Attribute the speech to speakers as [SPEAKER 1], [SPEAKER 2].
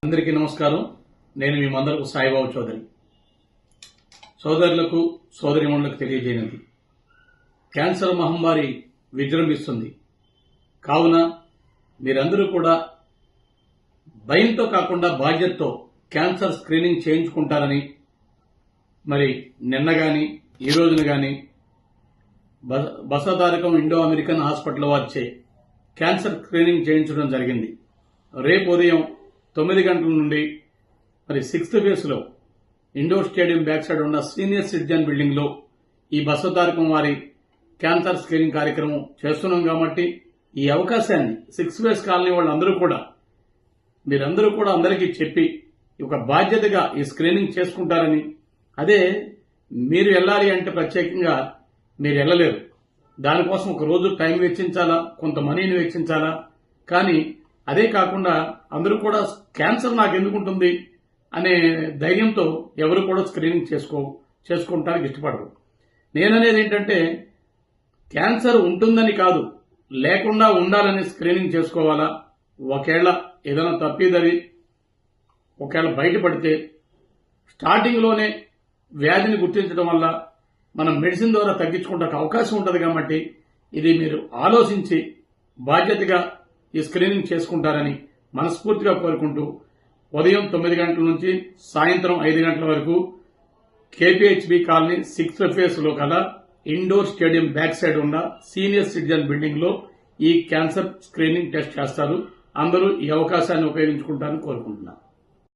[SPEAKER 1] అందరికీ నమస్కారం. నేను మీ మందరకు సాయిబాబు చౌదరి. సోదరులకు సోదరిమణులకు తెలియజేయనిది, క్యాన్సర్ మహమ్మారి విజృంభిస్తుంది. కావున మీరందరూ కూడా భయంతో కాకుండా బాధ్యతతో క్యాన్సర్ స్క్రీనింగ్ చేయించుకుంటారని మరి నిన్న గాని ఈ రోజున గాని బసతారకం ఇండో అమెరికన్ హాస్పిటల్ వారిచే క్యాన్సర్ స్క్రీనింగ్ చేయించడం జరిగింది. రేపు ఉదయం 9 గంటల నుండి మరి 6th ఫేజ్ లో ఇండోర్ స్టేడియం బ్యాక్ సైడ్ ఉన్న సీనియర్ సిటిజన్ బిల్డింగ్ లో ఈ బసతారకం వారి క్యాన్సర్ స్క్రీనింగ్ కార్యక్రమం చేస్తున్నాం. కాబట్టి ఈ అవకాశాన్ని 6 ఫేజ్ కాలనీ వాళ్ళందరూ కూడా మీరందరూ కూడా అందరికీ చెప్పి ఒక బాధ్యతగా ఈ స్క్రీనింగ్ చేసుకుంటారని, అదే మీరు వెళ్ళాలి అంటే ప్రత్యేకంగా మీరు వెళ్ళలేరు. దానికోసం ఒక రోజు టైం వెచ్చించాలా, కొంత మనీని వెచ్చించాలా. కానీ అదే కాకుండా అందరూ కూడా క్యాన్సర్ నాకు ఎందుకుంటుంది అనే ధైర్యంతో ఎవరు కూడా స్క్రీనింగ్ చేసుకుంటానికి ఇష్టపడరు. నేననేది ఏంటంటే, క్యాన్సర్ ఉంటుందని కాదు, లేకుండా ఉండాలని స్క్రీనింగ్ చేసుకోవాలా. ఒకవేళ ఏదైనా తప్పిదవి ఒకవేళ బయటపడితే స్టార్టింగ్లోనే వ్యాధిని గుర్తించడం వల్ల మనం మెడిసిన్ ద్వారా తగ్గించుకుంటే అవకాశం ఉంటుంది. కాబట్టి ఇది మీరు ఆలోచించి బాధ్యతగా ఈ స్క్రీనింగ్ చేసుకుంటారని మనస్ఫూర్తిగా కోరుకుంటూ, ఉదయం 9 గంటల నుంచి సాయంత్రం 5 గంటల వరకు కేపీహెచ్బి కాలనీ 6th ఫేజ్ లో కల ఇండోర్ స్టేడియం బ్యాక్ సైడ్ ఉన్న సీనియర్ సిటిజన్ బిల్డింగ్ లో ఈ క్యాన్సర్ స్క్రీనింగ్ టెస్ట్ చేస్తారు. అందరూ ఈ అవకాశాన్ని ఉపయోగించుకుంటారని కోరుకుంటున్నారు.